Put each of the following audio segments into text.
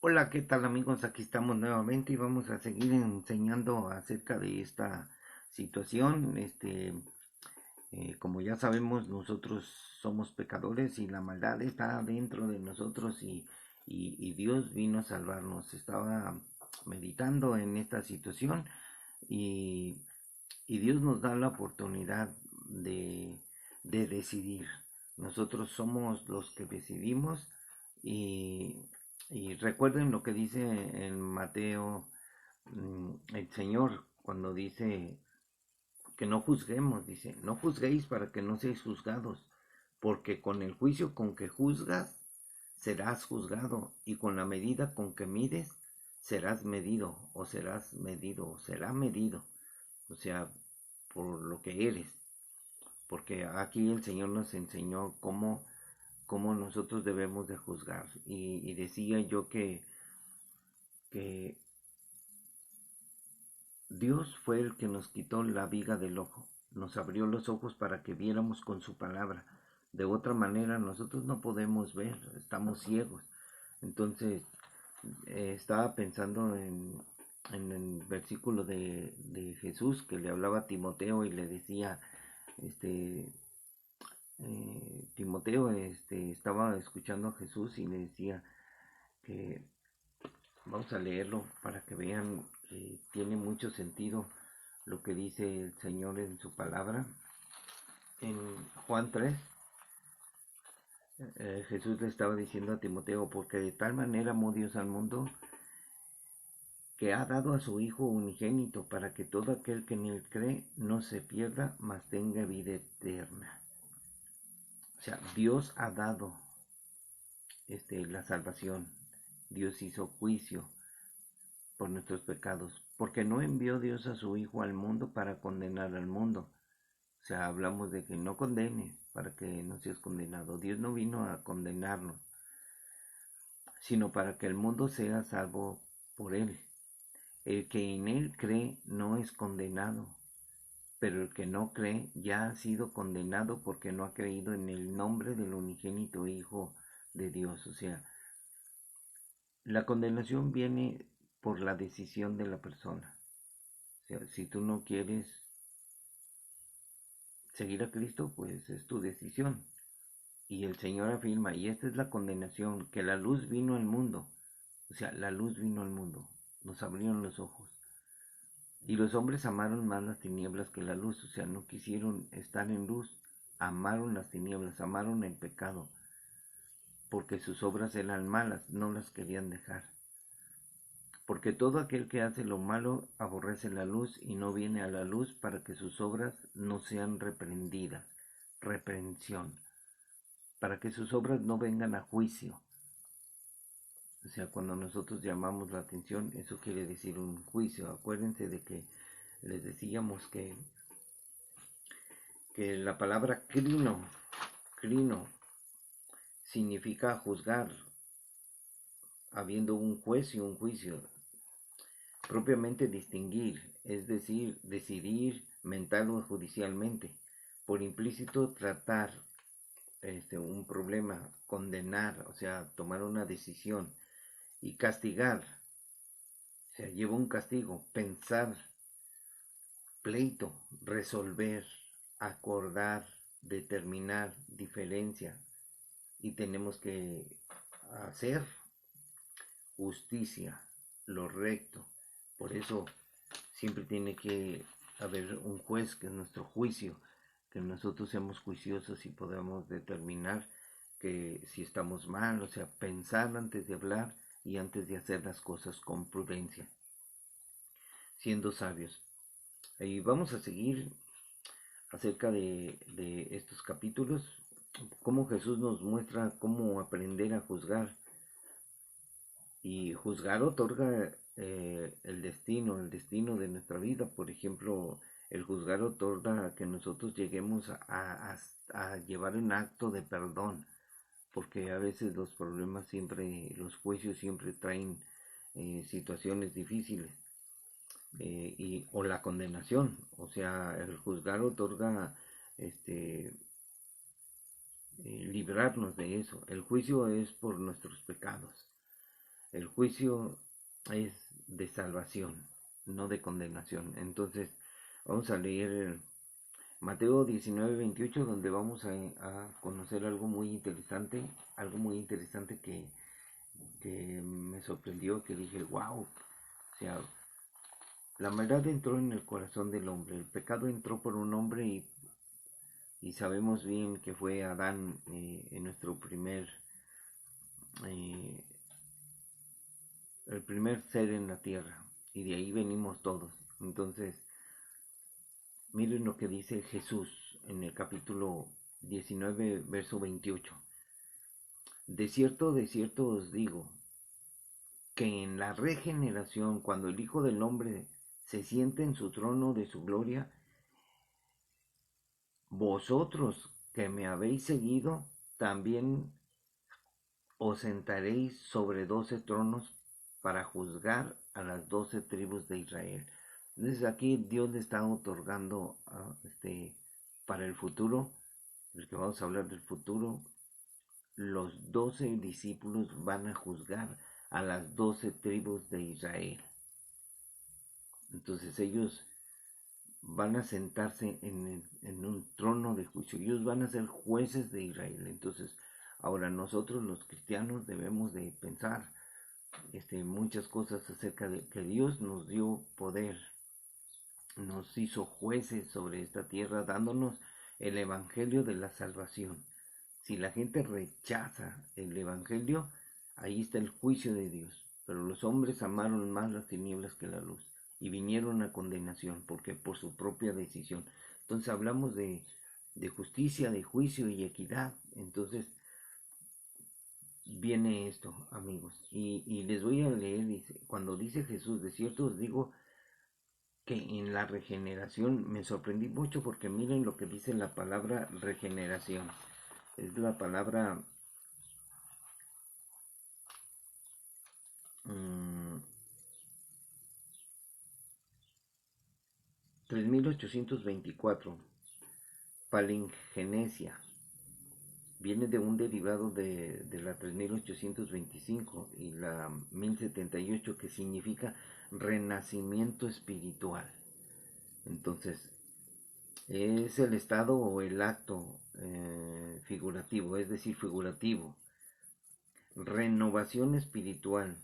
Hola, ¿qué tal amigos? Aquí estamos nuevamente y vamos a seguir enseñando acerca de esta situación. Como ya sabemos, nosotros somos pecadores y la maldad está dentro de nosotros y Dios vino a salvarnos. Estaba meditando en esta situación y, y Dios nos da la oportunidad de decidir. Nosotros somos los que decidimos y, y recuerden lo que dice en Mateo el Señor cuando dice que no juzguemos, dice, no juzguéis para que no seáis juzgados, porque con el juicio con que juzgas serás juzgado y con la medida con que mides serás medido o será medido, o sea, por lo que eres, porque aquí el Señor nos enseñó cómo nosotros debemos de juzgar y decía yo que Dios fue el que nos quitó la viga del ojo, nos abrió los ojos para que viéramos con su palabra. De otra manera nosotros no podemos ver, estamos ciegos. Entonces estaba pensando en el versículo de Jesús que le hablaba a Timoteo y le decía, este, Timoteo estaba escuchando a Jesús y le decía que vamos a leerlo para que vean que tiene mucho sentido lo que dice el Señor en su palabra. En Juan 3, Jesús le estaba diciendo a Timoteo, porque de tal manera amó Dios al mundo que ha dado a su Hijo unigénito para que todo aquel que en él cree no se pierda, mas tenga vida eterna. O sea, Dios ha dado la salvación. Dios hizo juicio por nuestros pecados, porque no envió Dios a su Hijo al mundo para condenar al mundo. O sea, hablamos de que no condenes para que no seas condenado. Dios no vino a condenarnos, sino para que el mundo sea salvo por él. El que en él cree no es condenado, pero el que no cree ya ha sido condenado porque no ha creído en el nombre del unigénito Hijo de Dios. O sea, la condenación viene por la decisión de la persona. O sea, si tú no quieres seguir a Cristo, pues es tu decisión. Y el Señor afirma, y esta es la condenación, que la luz vino al mundo. O sea, la luz vino al mundo. Nos abrieron los ojos. Y los hombres amaron más las tinieblas que la luz. O sea, no quisieron estar en luz. Amaron las tinieblas, amaron el pecado. Porque sus obras eran malas, no las querían dejar. Porque todo aquel que hace lo malo aborrece la luz y no viene a la luz para que sus obras no sean reprendidas. Reprensión. Para que sus obras no vengan a juicio. O sea, cuando nosotros llamamos la atención, eso quiere decir un juicio. Acuérdense de que les decíamos que la palabra crino, significa juzgar, habiendo un juez y un juicio. Propiamente distinguir, es decir, decidir mental o judicialmente. Por implícito tratar un problema, condenar, o sea, tomar una decisión y castigar. O sea, lleva un castigo, pensar, pleito, resolver, acordar, determinar, diferencia. Y tenemos que hacer justicia, lo recto. Por eso siempre tiene que haber un juez, que es nuestro juicio, que nosotros seamos juiciosos y podamos determinar que si estamos mal, o sea, pensar antes de hablar y antes de hacer las cosas con prudencia, siendo sabios. Y vamos a seguir acerca de estos capítulos, cómo Jesús nos muestra cómo aprender a juzgar. Y juzgar otorga el destino de nuestra vida. Por ejemplo, el juzgar otorga que nosotros lleguemos a llevar un acto de perdón, porque a veces los problemas siempre, los juicios siempre traen situaciones difíciles. O la condenación, o sea, el juzgar otorga librarnos de eso. El juicio es por nuestros pecados. El juicio es de salvación, no de condenación. Entonces, vamos a leer Mateo 19:28, donde vamos a conocer algo muy interesante que me sorprendió, que dije, wow, o sea, la maldad entró en el corazón del hombre, el pecado entró por un hombre y sabemos bien que fue Adán en nuestro eh, el primer ser en la tierra, y de ahí venimos todos. Entonces, miren lo que dice Jesús en el capítulo 19, verso 28. De cierto os digo, que en la regeneración, cuando el Hijo del Hombre se siente en su trono de su gloria, vosotros que me habéis seguido, también os sentaréis sobre 12 tronos para juzgar a las 12 tribus de Israel. Entonces aquí Dios le está otorgando para el futuro, porque vamos a hablar del futuro, los 12 discípulos van a juzgar a las 12 tribus de Israel. Entonces ellos van a sentarse en un trono de juicio. Ellos van a ser jueces de Israel. Entonces, ahora nosotros los cristianos debemos de pensar muchas cosas acerca de que Dios nos dio poder, nos hizo jueces sobre esta tierra, dándonos el evangelio de la salvación. Si la gente rechaza el evangelio, ahí está el juicio de Dios. Pero los hombres amaron más las tinieblas que la luz y vinieron a condenación, porque por su propia decisión. Entonces hablamos de justicia, de juicio y equidad. Entonces viene esto, amigos. Y les voy a leer, dice, cuando dice Jesús, de cierto os digo que en la regeneración me sorprendí mucho, porque miren lo que dice la palabra regeneración. Es la palabra 3824, palingenesia. Viene de un derivado de la 3825 y la 1078, que significa renacimiento espiritual. Entonces, es el estado o el acto figurativo, es decir, figurativo. Renovación espiritual,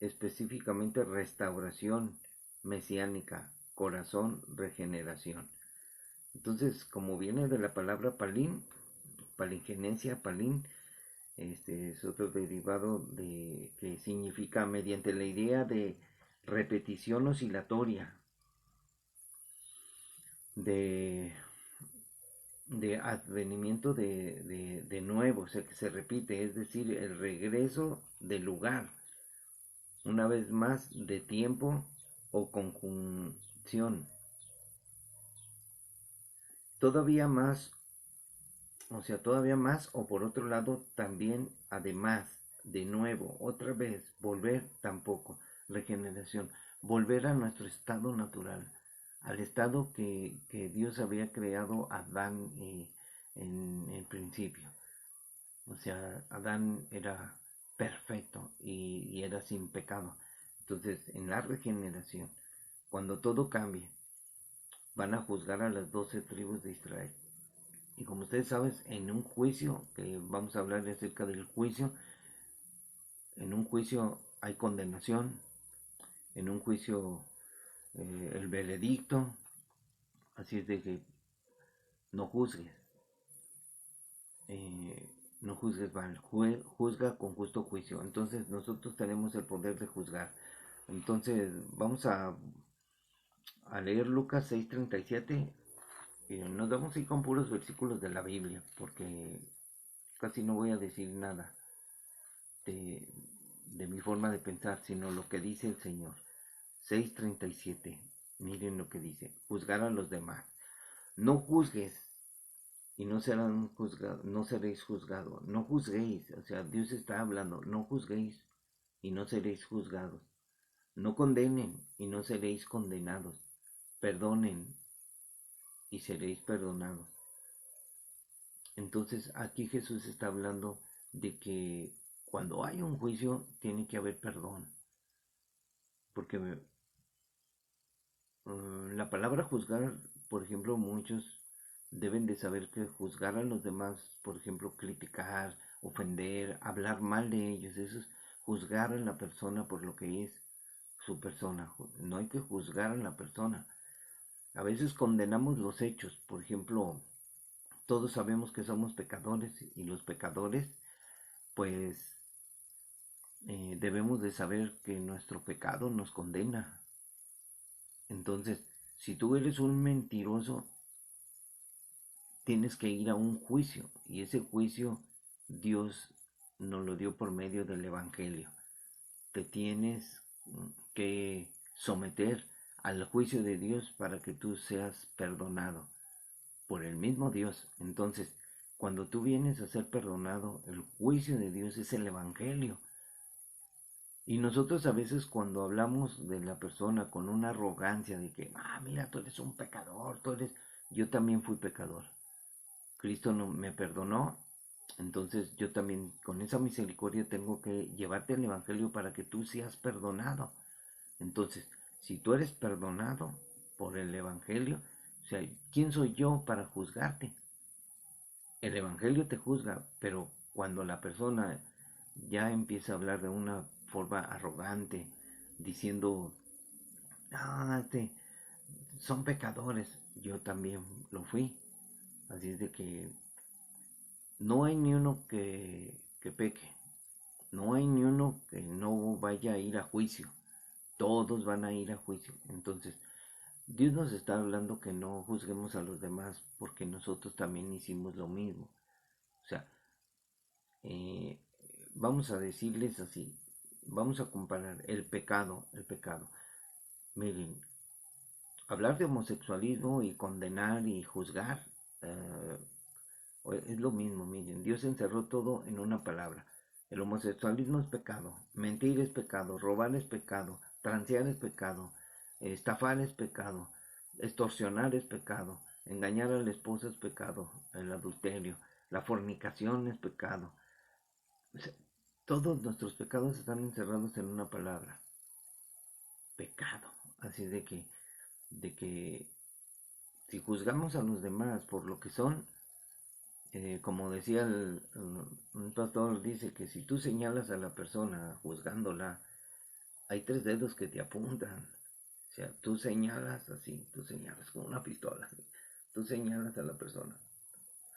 específicamente restauración mesiánica, corazón, regeneración. Entonces, como viene de la palabra palín, palingenesia, palín, es otro derivado de que significa mediante la idea de repetición oscilatoria, de advenimiento de nuevo, o sea que se repite, es decir, el regreso del lugar, una vez más de tiempo o conjunción. Todavía más, o sea, todavía más, o por otro lado también, además, de nuevo, otra vez, volver tampoco, regeneración, volver a nuestro estado natural, al estado que Dios había creado a Adán en el principio. O sea, Adán era perfecto y era sin pecado. Entonces, en la regeneración, cuando todo cambie, van a juzgar a las 12 tribus de Israel. Y como ustedes saben, en un juicio, que vamos a hablar acerca del juicio, en un juicio hay condenación, en un juicio el veredicto, así es de que no juzgues, no juzgues mal, juzga con justo juicio. Entonces nosotros tenemos el poder de juzgar. Entonces vamos a leer Lucas 6:37. Nos vamos a ir con puros versículos de la Biblia, porque casi no voy a decir nada de mi forma de pensar, sino lo que dice el Señor. 6:37. Miren lo que dice: juzgar a los demás. No juzgues y no serán juzgados, no seréis juzgados. No juzguéis, o sea, Dios está hablando, no juzguéis y no seréis juzgados. No condenen y no seréis condenados. Perdonen y seréis perdonados. Entonces aquí Jesús está hablando de que cuando hay un juicio tiene que haber perdón, porque la palabra juzgar, por ejemplo, muchos deben de saber que juzgar a los demás, por ejemplo, criticar, ofender, hablar mal de ellos, eso es juzgar a la persona por lo que es su persona. No hay que juzgar a la persona. A veces condenamos los hechos, por ejemplo, todos sabemos que somos pecadores y los pecadores, pues debemos de saber que nuestro pecado nos condena. Entonces, si tú eres un mentiroso, tienes que ir a un juicio y ese juicio Dios nos lo dio por medio del Evangelio. Te tienes que someter al juicio de Dios para que tú seas perdonado por el mismo Dios. Entonces, cuando tú vienes a ser perdonado, el juicio de Dios es el Evangelio. Y nosotros a veces cuando hablamos de la persona con una arrogancia de que, mira, tú eres un pecador, yo también fui pecador. Cristo no, me perdonó, entonces yo también con esa misericordia tengo que llevarte el Evangelio para que tú seas perdonado. Entonces, si tú eres perdonado por el Evangelio, o sea, ¿quién soy yo para juzgarte? El Evangelio te juzga, pero cuando la persona ya empieza a hablar de una forma arrogante, diciendo, son pecadores, yo también lo fui. Así es de que no hay ni uno que peque, no hay ni uno que no vaya a ir a juicio, todos van a ir a juicio. Entonces, Dios nos está hablando que no juzguemos a los demás porque nosotros también hicimos lo mismo. O sea, eh, vamos a decirles así, vamos a comparar el pecado. Miren, hablar de homosexualismo y condenar y juzgar es lo mismo. Miren, Dios encerró todo en una palabra. El homosexualismo es pecado, mentir es pecado, robar es pecado, transear es pecado, estafar es pecado, extorsionar es pecado, engañar a la esposa es pecado, el adulterio, la fornicación es pecado. O sea, todos nuestros pecados están encerrados en una palabra, pecado. Así de que si juzgamos a los demás por lo que son, como decía un pastor, dice que si tú señalas a la persona juzgándola, hay 3 dedos que te apuntan. O sea, tú señalas así, tú señalas con una pistola, así. Tú señalas a la persona.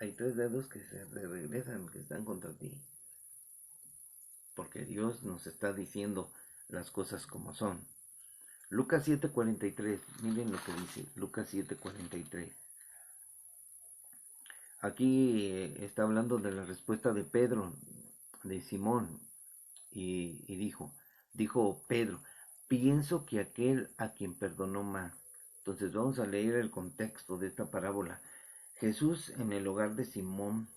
Hay 3 dedos que se regresan, que están contra ti. Porque Dios nos está diciendo las cosas como son. Lucas 7:43, miren lo que dice Lucas 7:43. Aquí está hablando de la respuesta de Pedro, de Simón, y dijo Pedro, pienso que aquel a quien perdonó más. Entonces vamos a leer el contexto de esta parábola. Jesús en el hogar de Simón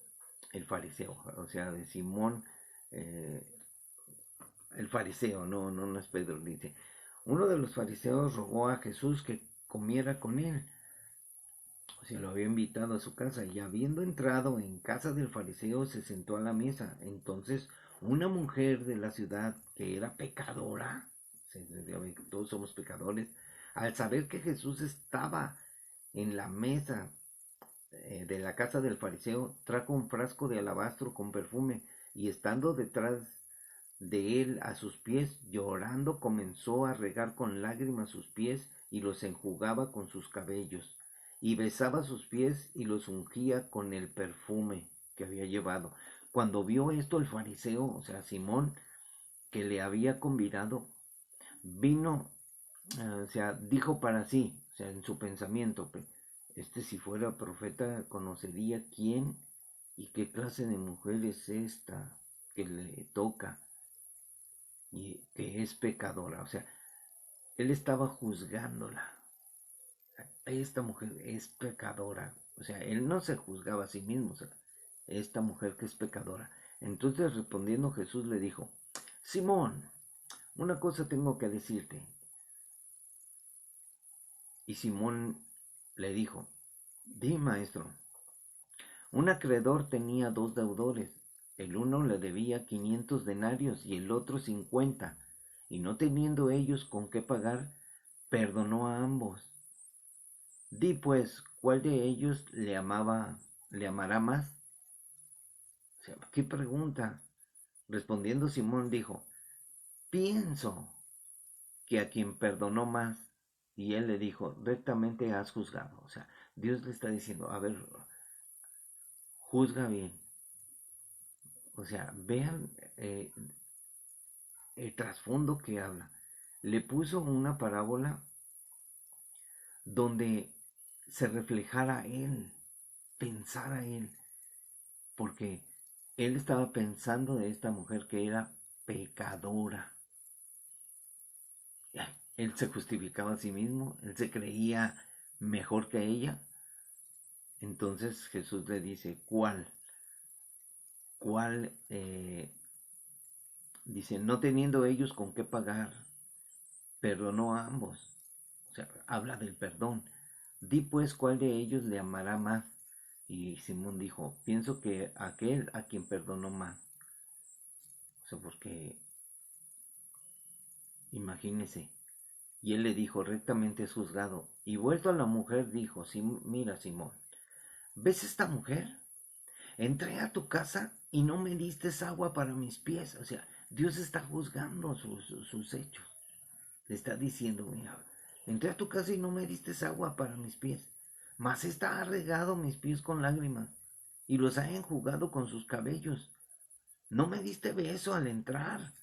el fariseo, o sea, de Simón el fariseo, no es Pedro, dice. Uno de los fariseos rogó a Jesús que comiera con él. O sea, lo había invitado a su casa y habiendo entrado en casa del fariseo se sentó a la mesa. Entonces una mujer de la ciudad que era pecadora, todos somos pecadores, al saber que Jesús estaba en la mesa de la casa del fariseo, trajo un frasco de alabastro con perfume y estando detrás de él a sus pies, llorando, comenzó a regar con lágrimas sus pies y los enjugaba con sus cabellos, y besaba sus pies y los ungía con el perfume que había llevado. Cuando vio esto el fariseo, o sea, Simón, que le había convidado, vino, o sea, dijo para sí, o sea, en su pensamiento, si fuera profeta conocería quién y qué clase de mujer es esta que le toca y que es pecadora. O sea, él estaba juzgándola. Esta mujer es pecadora. O sea, él no se juzgaba a sí mismo. O sea, esta mujer que es pecadora. Entonces respondiendo Jesús le dijo, Simón, una cosa tengo que decirte. Y Simón le dijo, di maestro. Un acreedor tenía 2 deudores. El uno le debía 500 denarios y el otro 50, y no teniendo ellos con qué pagar, perdonó a ambos. Di pues, ¿cuál de ellos le amará más? O sea, ¿qué pregunta? Respondiendo Simón dijo, pienso que a quien perdonó más. Y él le dijo, rectamente has juzgado. O sea, Dios le está diciendo, a ver, juzga bien. O sea, vean el trasfondo que habla. Le puso una parábola donde se reflejara él, pensara él, porque él estaba pensando de esta mujer que era pecadora. Él se justificaba a sí mismo, él se creía mejor que ella. Entonces Jesús le dice, ¿cuál? ¿Cuál? Dice, no teniendo ellos con qué pagar, perdonó a ambos. O sea, habla del perdón. Di pues cuál de ellos le amará más. Y Simón dijo, pienso que aquel a quien perdonó más. O sea, porque imagínese. Y él le dijo, rectamente es juzgado. Y vuelto a la mujer dijo, mira Simón, ¿ves esta mujer? Entré a tu casa y no me diste agua para mis pies. O sea, Dios está juzgando sus hechos. Le está diciendo, mira, entré a tu casa y no me diste agua para mis pies. Mas esta ha regado mis pies con lágrimas y los ha enjugado con sus cabellos. No me diste beso al entrar.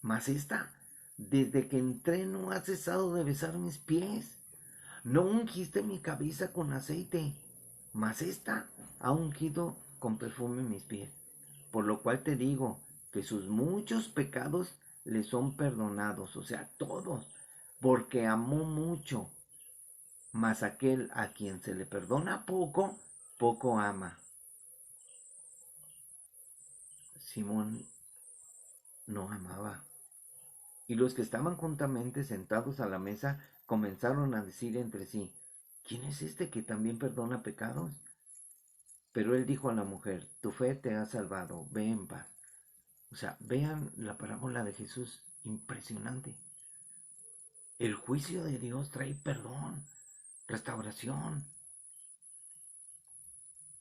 Mas esta, desde que entré no ha cesado de besar mis pies. No ungiste mi cabeza con aceite, mas esta ha ungido con perfume mis pies. Por lo cual te digo que sus muchos pecados le son perdonados, o sea, todos, porque amó mucho. Mas aquel a quien se le perdona poco, poco ama. Simón no amaba. Y los que estaban juntamente sentados a la mesa comenzaron a decir entre sí, ¿quién es este que también perdona pecados? Pero él dijo a la mujer, tu fe te ha salvado, ve en paz. O sea, vean la parábola de Jesús, impresionante. El juicio de Dios trae perdón, restauración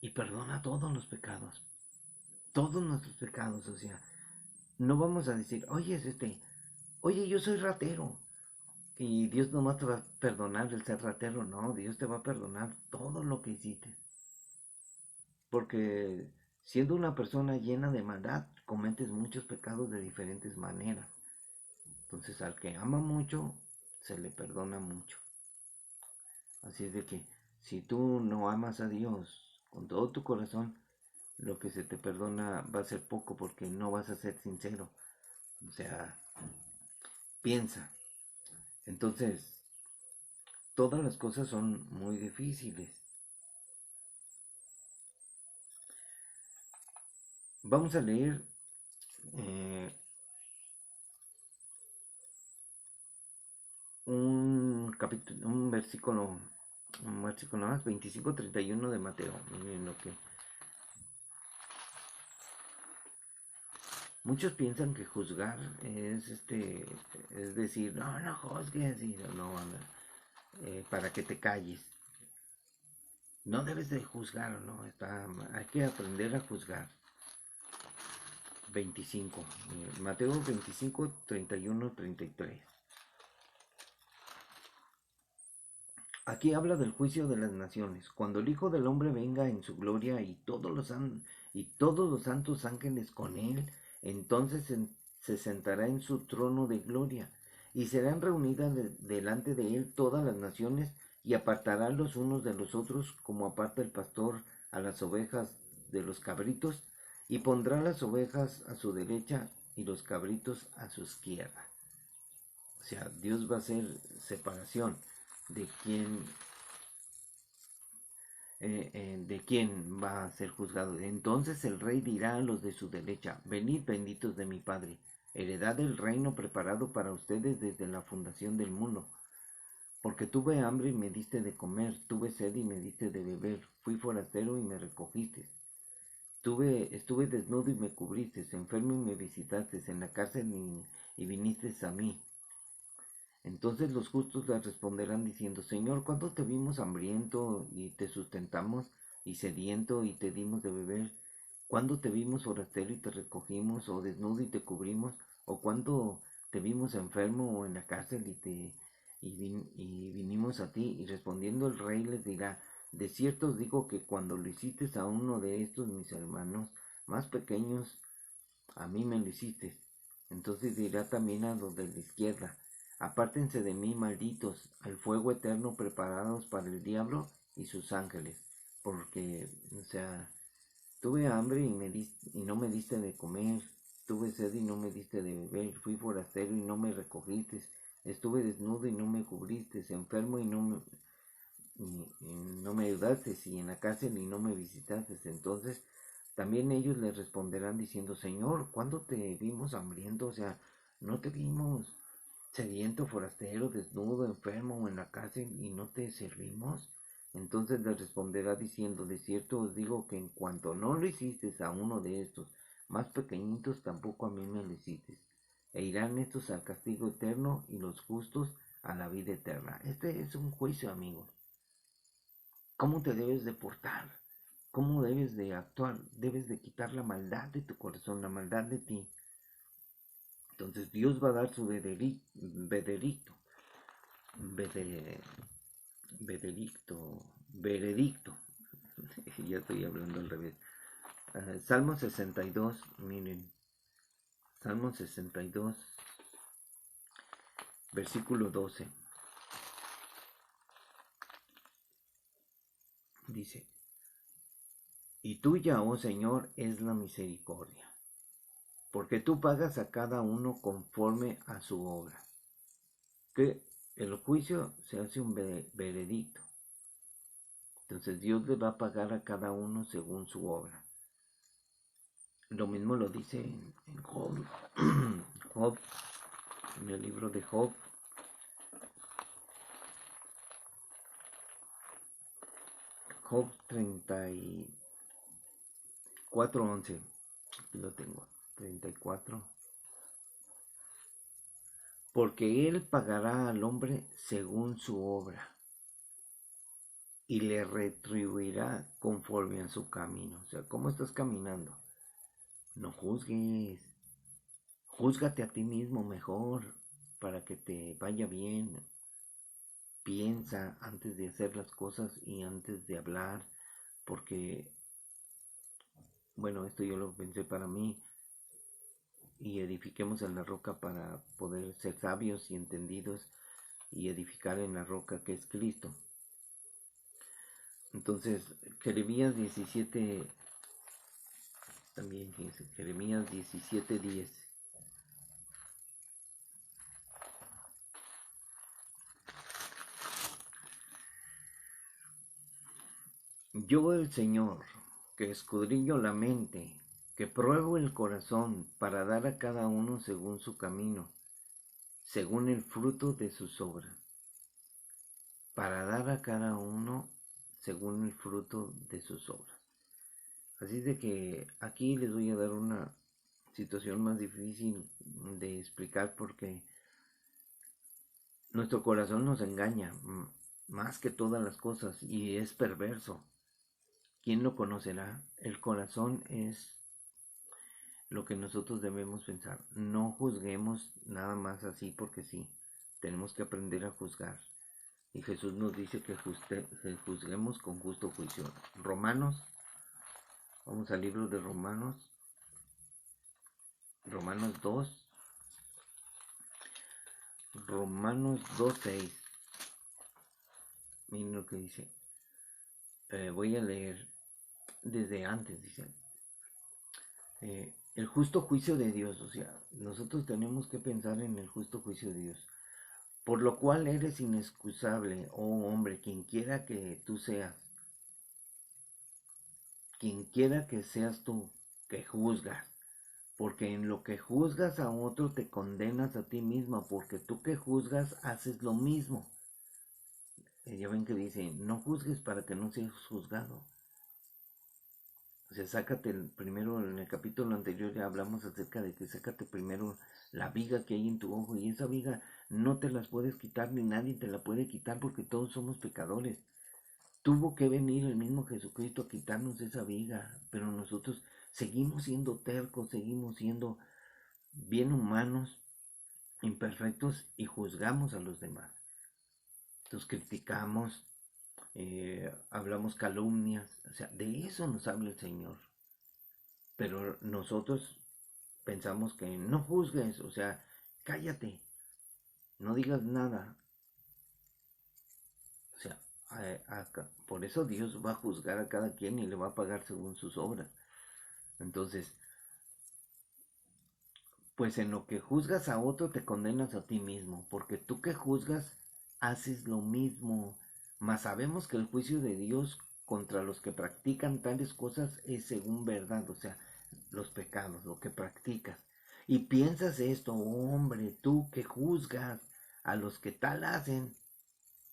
y perdona todos los pecados, todos nuestros pecados. O sea, no vamos a decir, oye, yo soy ratero y Dios no te va a perdonar el ser ratero. No, Dios te va a perdonar todo lo que hiciste. Porque siendo una persona llena de maldad, cometes muchos pecados de diferentes maneras. Entonces al que ama mucho, se le perdona mucho. Así es de que si tú no amas a Dios con todo tu corazón, lo que se te perdona va a ser poco porque no vas a ser sincero. O sea, piensa. Entonces, todas las cosas son muy difíciles. Vamos a leer eh, un versículo más, 25:31 de Mateo. Miren lo que muchos piensan que juzgar es decir, no juzgues, y no, para que te calles. No debes de juzgar, no, hay que aprender a juzgar. 25, Mateo 25, 31, 33. Aquí habla del juicio de las naciones. Cuando el Hijo del Hombre venga en su gloria y todos los santos ángeles con él, entonces se sentará en su trono de gloria y serán reunidas delante de él todas las naciones y apartará los unos de los otros como aparta el pastor a las ovejas de los cabritos y pondrá las ovejas a su derecha y los cabritos a su izquierda. O sea, Dios va a hacer separación de quién va a ser juzgado. Entonces el rey dirá a los de su derecha, venid benditos de mi Padre, heredad el reino preparado para ustedes desde la fundación del mundo. Porque tuve hambre y me diste de comer, tuve sed y me diste de beber, fui forastero y me recogiste, Estuve desnudo y me cubriste, enfermo y me visitaste, en la cárcel y viniste a mí. Entonces los justos le responderán diciendo, Señor, ¿cuándo te vimos hambriento y te sustentamos, y sediento y te dimos de beber? ¿Cuándo te vimos forastero y te recogimos, o desnudo y te cubrimos? ¿O cuándo te vimos enfermo o en la cárcel y vinimos a ti? Y respondiendo el rey les dirá, de cierto os digo que cuando lo hiciste a uno de estos mis hermanos más pequeños, a mí me lo hiciste. Entonces dirá también a los de la izquierda, apártense de mí, malditos, al fuego eterno preparados para el diablo y sus ángeles. Porque, o sea, tuve hambre y no me diste de comer, tuve sed y no me diste de beber, fui forastero y no me recogiste, estuve desnudo y no me cubriste, enfermo y no me ayudaste, y en la cárcel y no me visitaste. Entonces también ellos le responderán diciendo, Señor, ¿cuándo te vimos hambriento? O sea, no te vimos sediento, forastero, desnudo, enfermo o en la cárcel y no te servimos. Entonces le responderá diciendo, de cierto os digo que en cuanto no lo hiciste a uno de estos más pequeñitos, tampoco a mí me lo hiciste. E irán estos al castigo eterno y los justos a la vida eterna. Este es un juicio, amigos. ¿Cómo te debes de portar? ¿Cómo debes de actuar? Debes de quitar la maldad de tu corazón, la maldad de ti. Entonces Dios va a dar su veredicto, veredicto. Ya estoy hablando al revés. Salmo 62, miren. Salmo 62, versículo 12. Dice, y tuya, oh Señor, es la misericordia, porque tú pagas a cada uno conforme a su obra. Que el juicio se hace un veredicto. Entonces Dios le va a pagar a cada uno según su obra. Lo mismo lo dice en Job, Job, en el libro de Job. Job 34:11. Aquí lo tengo. 34. Porque él pagará al hombre según su obra y le retribuirá conforme a su camino. O sea, ¿cómo estás caminando? No juzgues. Júzgate a ti mismo mejor para que te vaya bien. Piensa antes de hacer las cosas y antes de hablar, porque, bueno, esto yo lo pensé para mí, y edifiquemos en la roca para poder ser sabios y entendidos y edificar en la roca que es Cristo. Entonces, Jeremías 17, también fíjense, Jeremías 17:10. Yo el Señor, que escudriño la mente, que pruebo el corazón para dar a cada uno según su camino, según el fruto de sus obras, para dar a cada uno según el fruto de sus obras. Así de que aquí les voy a dar una situación más difícil de explicar porque nuestro corazón nos engaña más que todas las cosas y es perverso. ¿Quién lo conocerá? El corazón es lo que nosotros debemos pensar. No juzguemos nada más así porque sí. Tenemos que aprender a juzgar. Y Jesús nos dice que juzguemos con justo juicio. Romanos, vamos al libro de Romanos. Romanos 2. Romanos 2:6. Miren lo que dice. Voy a leer desde antes, dice. El justo juicio de Dios, o sea, nosotros tenemos que pensar en el justo juicio de Dios. Por lo cual eres inexcusable, oh hombre, quien quiera que tú seas, quien quiera que seas tú, que juzgas, porque en lo que juzgas a otro te condenas a ti mismo, porque tú que juzgas haces lo mismo. Ya ven que dice, no juzgues para que no seas juzgado. O sea, sácate primero, en el capítulo anterior ya hablamos acerca de que sácate primero la viga que hay en tu ojo, y esa viga no te las puedes quitar ni nadie te la puede quitar porque todos somos pecadores. Tuvo que venir el mismo Jesucristo a quitarnos esa viga, pero nosotros seguimos siendo tercos, seguimos siendo bien humanos, imperfectos, y juzgamos a los demás. Entonces criticamos, hablamos calumnias, o sea, de eso nos habla el Señor. Pero nosotros pensamos que no juzgues, o sea, cállate, no digas nada. O sea, por eso Dios va a juzgar a cada quien y le va a pagar según sus obras. Entonces, pues en lo que juzgas a otro te condenas a ti mismo, porque tú que juzgas haces lo mismo. Mas sabemos que el juicio de Dios contra los que practican tales cosas es según verdad, o sea, los pecados, lo que practicas. Y piensas esto, hombre, tú que juzgas a los que tal hacen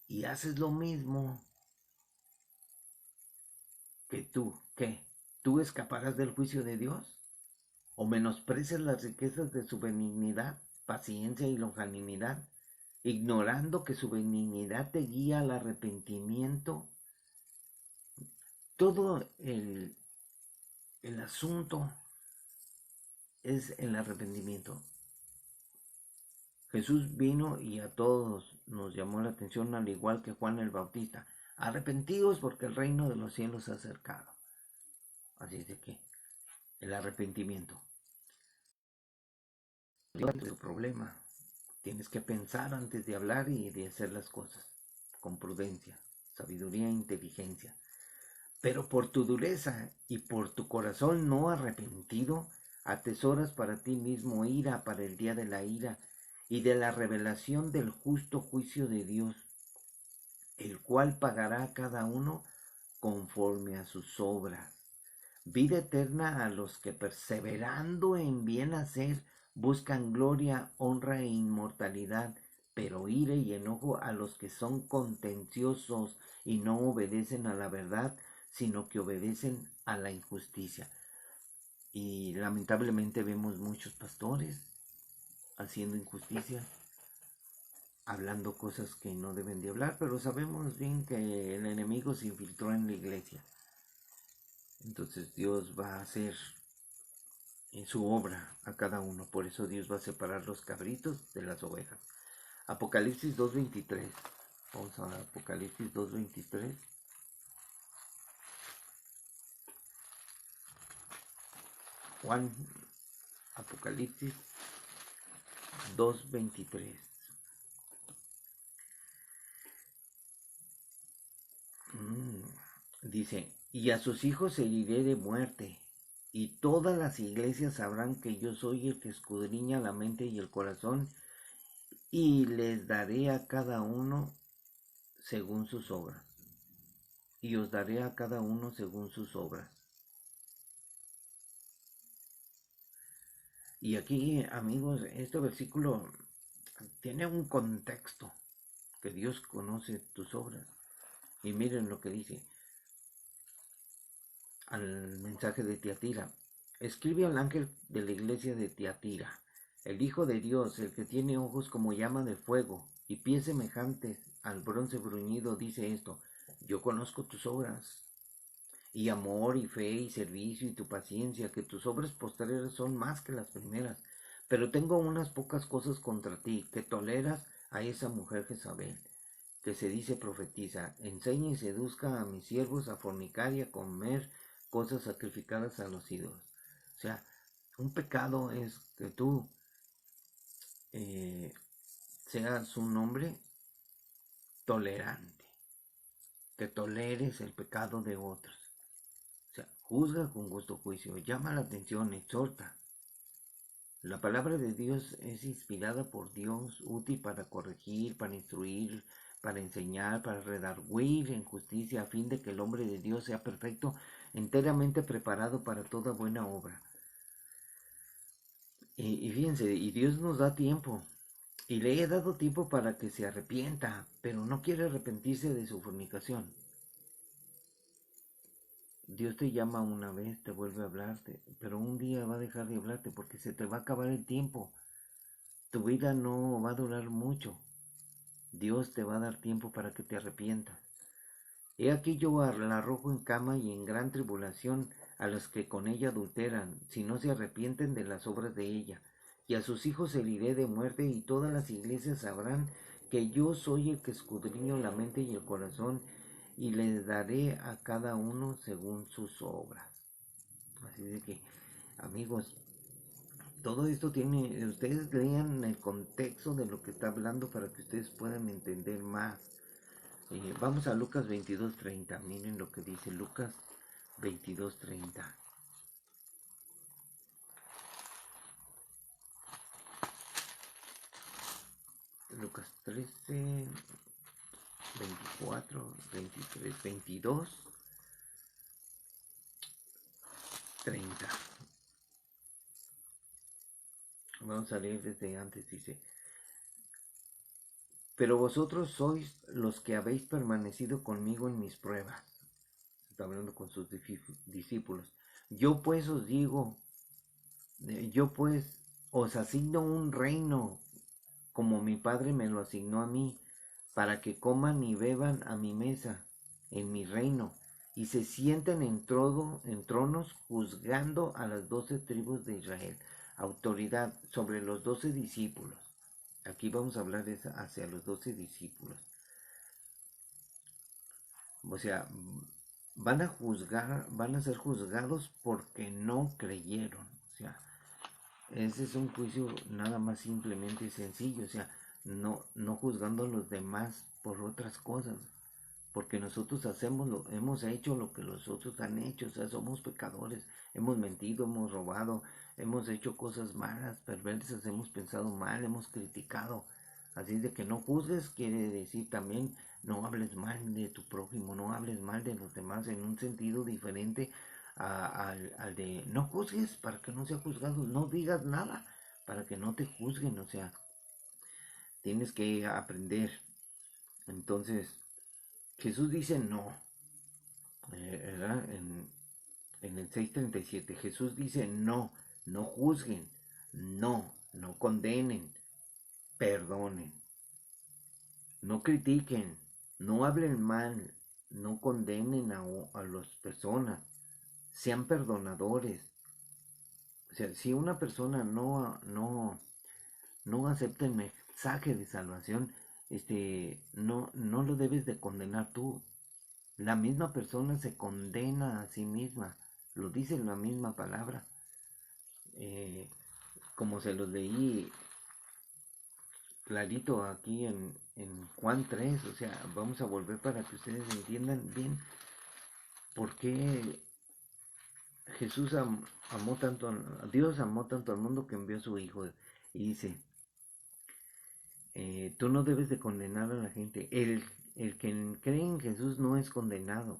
y haces lo mismo, que tú, ¿qué? ¿Tú escaparás del juicio de Dios? ¿O menosprecias las riquezas de su benignidad, paciencia y longanimidad, ignorando que su benignidad te guía al arrepentimiento? Todo el asunto es el arrepentimiento. Jesús vino y a todos nos llamó la atención, al igual que Juan el Bautista. Arrepentidos porque el reino de los cielos se ha acercado. Así es de que el arrepentimiento es el problema. Tienes que pensar antes de hablar y de hacer las cosas, con prudencia, sabiduría e inteligencia. Pero por tu dureza y por tu corazón no arrepentido, atesoras para ti mismo ira para el día de la ira y de la revelación del justo juicio de Dios, el cual pagará a cada uno conforme a sus obras. Vida eterna a los que perseverando en bien hacer buscan gloria, honra e inmortalidad, pero ira y enojo a los que son contenciosos y no obedecen a la verdad, sino que obedecen a la injusticia. Y lamentablemente vemos muchos pastores haciendo injusticia, hablando cosas que no deben de hablar, pero sabemos bien que el enemigo se infiltró en la iglesia. Entonces Dios va a hacer en su obra a cada uno. Por eso Dios va a separar los cabritos de las ovejas. Apocalipsis 2.23. Vamos a Apocalipsis 2.23. Juan, Apocalipsis 2.23. Dice, y a sus hijos heriré de muerte, y todas las iglesias sabrán que yo soy el que escudriña la mente y el corazón, y les daré a cada uno según sus obras. Y os daré a cada uno según sus obras. Y aquí, amigos, este versículo tiene un contexto, que Dios conoce tus obras. Y miren lo que dice al mensaje de Tiatira. Escribe al ángel de la iglesia de Tiatira, el Hijo de Dios, el que tiene ojos como llama de fuego y pies semejantes al bronce bruñido, dice esto: yo conozco tus obras, y amor, y fe, y servicio, y tu paciencia, que tus obras postreras son más que las primeras. Pero tengo unas pocas cosas contra ti, que toleras a esa mujer Jezabel, que se dice profetiza, enseña y seduzca a mis siervos a fornicar y a comer cosas sacrificadas a los ídolos. O sea, un pecado es que tú seas un hombre tolerante, que toleres el pecado de otros. O sea, juzga con justo juicio, llama la atención, exhorta. La palabra de Dios es inspirada por Dios, útil para corregir, para instruir, para enseñar, para redarguir en justicia, a fin de que el hombre de Dios sea perfecto, enteramente preparado para toda buena obra. Y fíjense, y Dios nos da tiempo, y le he dado tiempo para que se arrepienta, pero no quiere arrepentirse de su fornicación. Dios te llama una vez, te vuelve a hablarte, pero un día va a dejar de hablarte porque se te va a acabar el tiempo. Tu vida no va a durar mucho. Dios te va a dar tiempo para que te arrepientas. He aquí yo la arrojo en cama y en gran tribulación a los que con ella adulteran, si no se arrepienten de las obras de ella. Y a sus hijos heriré de muerte, y todas las iglesias sabrán que yo soy el que escudriño la mente y el corazón, y les daré a cada uno según sus obras. Así de que, amigos, todo esto tiene, ustedes lean el contexto de lo que está hablando para que ustedes puedan entender más. Vamos a Lucas 22:30. Miren lo que dice Lucas 22:30. Lucas 13, 24, 23, 22, 30. Vamos a leer desde antes. Dice: pero vosotros sois los que habéis permanecido conmigo en mis pruebas. Está hablando con sus discípulos. Yo pues os digo, yo pues os asigno un reino, como mi Padre me lo asignó a mí, para que coman y beban a mi mesa, en mi reino, y se sienten en tronos juzgando a las 12 tribus de Israel. Autoridad sobre los 12 discípulos. Aquí vamos a hablar hacia los 12 discípulos. O sea, van a juzgar, van a ser juzgados porque no creyeron. O sea, ese es un juicio nada más simplemente sencillo. O sea, no juzgando a los demás por otras cosas. Porque nosotros hemos hecho lo que los otros han hecho. O sea, somos pecadores. Hemos mentido, hemos robado, hemos hecho cosas malas, perversas, hemos pensado mal, hemos criticado. Así de que no juzgues quiere decir también no hables mal de tu prójimo, no hables mal de los demás en un sentido diferente al de no juzgues para que no sea juzgado, no digas nada para que no te juzguen. O sea, tienes que aprender. Entonces, Jesús dice no, ¿verdad? En el 6:37, Jesús dice no juzguen, no condenen, perdonen, no critiquen, no hablen mal, no condenen a las personas, sean perdonadores. O sea, si una persona no acepta el mensaje de salvación, no lo debes de condenar tú. La misma persona se condena a sí misma, lo dice la misma palabra. Como se los leí clarito aquí en Juan 3, o sea, vamos a volver para que ustedes entiendan bien por qué Dios amó tanto al mundo que envió a su Hijo. Y dice, tú no debes de condenar a la gente. El que cree en Jesús no es condenado.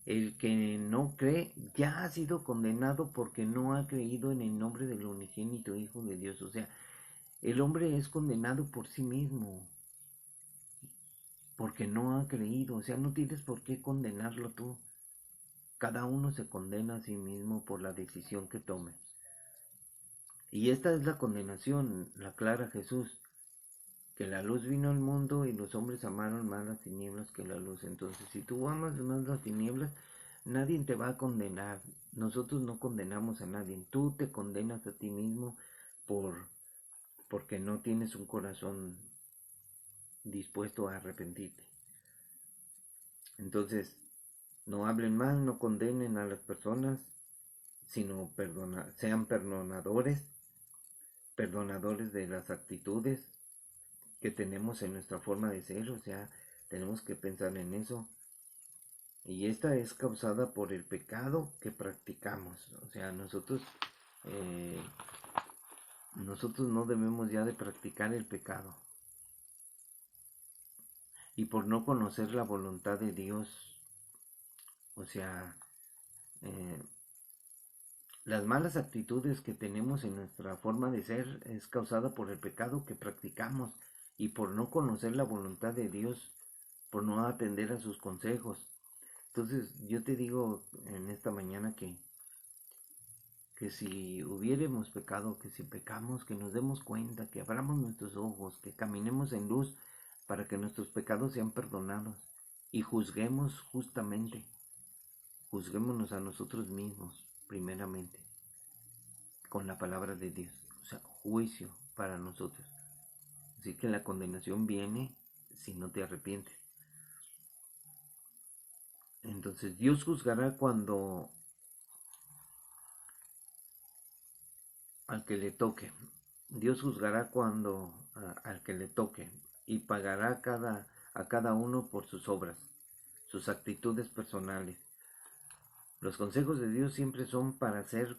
El que no cree ya ha sido condenado porque no ha creído en el nombre del unigénito Hijo de Dios. O sea, el hombre es condenado por sí mismo, porque no ha creído. O sea, no tienes por qué condenarlo tú. Cada uno se condena a sí mismo por la decisión que tome. Y esta es la condenación, la clara Jesús, que la luz vino al mundo y los hombres amaron más las tinieblas que la luz. Entonces, si tú amas más las tinieblas, nadie te va a condenar. Nosotros no condenamos a nadie. Tú te condenas a ti mismo porque no tienes un corazón dispuesto a arrepentirte. Entonces, no hablen mal, no condenen a las personas, sino sean perdonadores de las actitudes que tenemos en nuestra forma de ser. O sea, tenemos que pensar en eso. Y esta es causada por el pecado que practicamos. O sea, nosotros no debemos ya de practicar el pecado. Y por no conocer la voluntad de Dios, o sea, las malas actitudes que tenemos en nuestra forma de ser es causada por el pecado que practicamos y por no conocer la voluntad de Dios, por no atender a sus consejos, Entonces yo te digo en esta mañana que si hubiéramos pecado, que si pecamos, que nos demos cuenta, que abramos nuestros ojos, que caminemos en luz para que nuestros pecados sean perdonados y juzguemos justamente, juzguémonos a nosotros mismos primeramente con la palabra de Dios, o sea, juicio para nosotros. Así que la condenación viene si no te arrepientes. Entonces Dios juzgará cuando al que le toque. Dios juzgará cuando al que le toque y pagará a cada uno por sus obras, sus actitudes personales. Los consejos de Dios siempre son para ser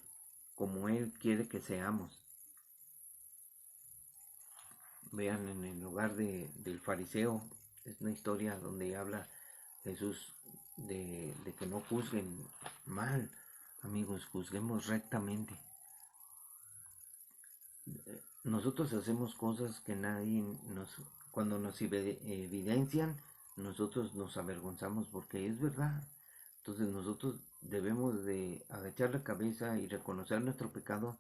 como Él quiere que seamos. Vean en el lugar del fariseo, es una historia donde habla Jesús de que no juzguen mal, amigos, juzguemos rectamente. Nosotros hacemos cosas que nadie cuando nos evidencian, nosotros nos avergonzamos porque es verdad. Entonces nosotros debemos de agachar la cabeza y reconocer nuestro pecado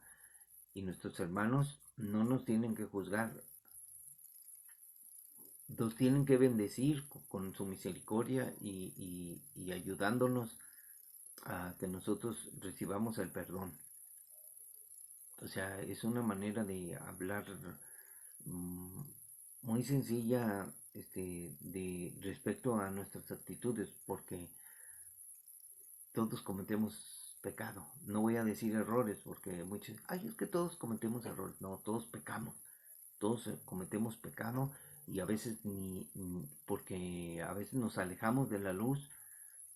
y nuestros hermanos no nos tienen que juzgar, nos tienen que bendecir con su misericordia y ayudándonos a que nosotros recibamos el perdón. O sea, es una manera de hablar muy sencilla de respecto a nuestras actitudes, porque todos cometemos pecado. No voy a decir errores, porque muchos, es que todos cometemos errores. No, todos pecamos. Todos cometemos pecado y a veces porque a veces nos alejamos de la luz,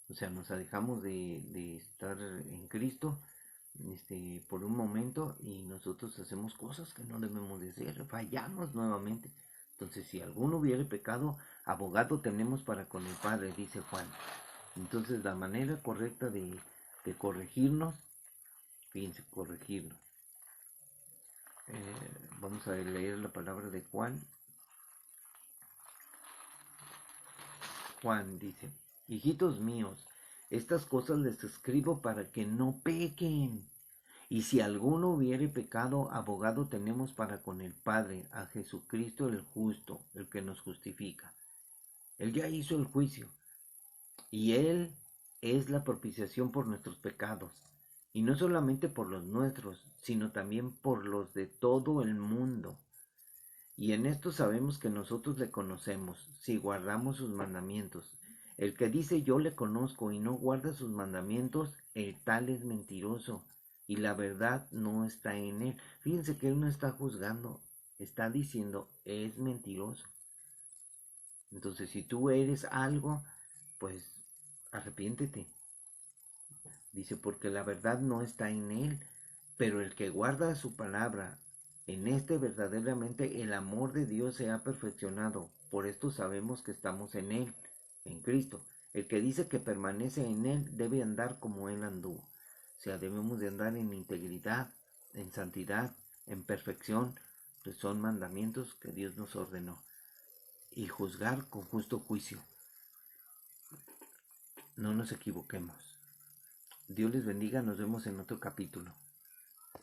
o sea, nos alejamos de estar en Cristo por un momento y nosotros hacemos cosas que no debemos de hacer, fallamos nuevamente. Entonces, si alguno hubiere pecado, abogado tenemos para con el Padre, dice Juan. Entonces, la manera correcta de corregirnos, fíjense, corregirnos. Vamos a leer la palabra de Juan. Juan dice: hijitos míos, estas cosas les escribo para que no pequen. Y si alguno hubiere pecado, abogado tenemos para con el Padre, a Jesucristo el justo, el que nos justifica. Él ya hizo el juicio, y Él es la propiciación por nuestros pecados, y no solamente por los nuestros, sino también por los de todo el mundo. Y en esto sabemos que nosotros le conocemos, si guardamos sus mandamientos. El que dice yo le conozco y no guarda sus mandamientos, el tal es mentiroso, y la verdad no está en él. Fíjense que él no está juzgando, está diciendo es mentiroso. Entonces, si tú eres algo, pues arrepiéntete. Dice, porque la verdad no está en él, pero el que guarda su palabra, en este verdaderamente el amor de Dios se ha perfeccionado. Por esto sabemos que estamos en él, en Cristo. El que dice que permanece en él debe andar como él anduvo. O sea, debemos de andar en integridad, en santidad, en perfección, pues son mandamientos que Dios nos ordenó. Y juzgar con justo juicio. No nos equivoquemos. Dios les bendiga, nos vemos en otro capítulo.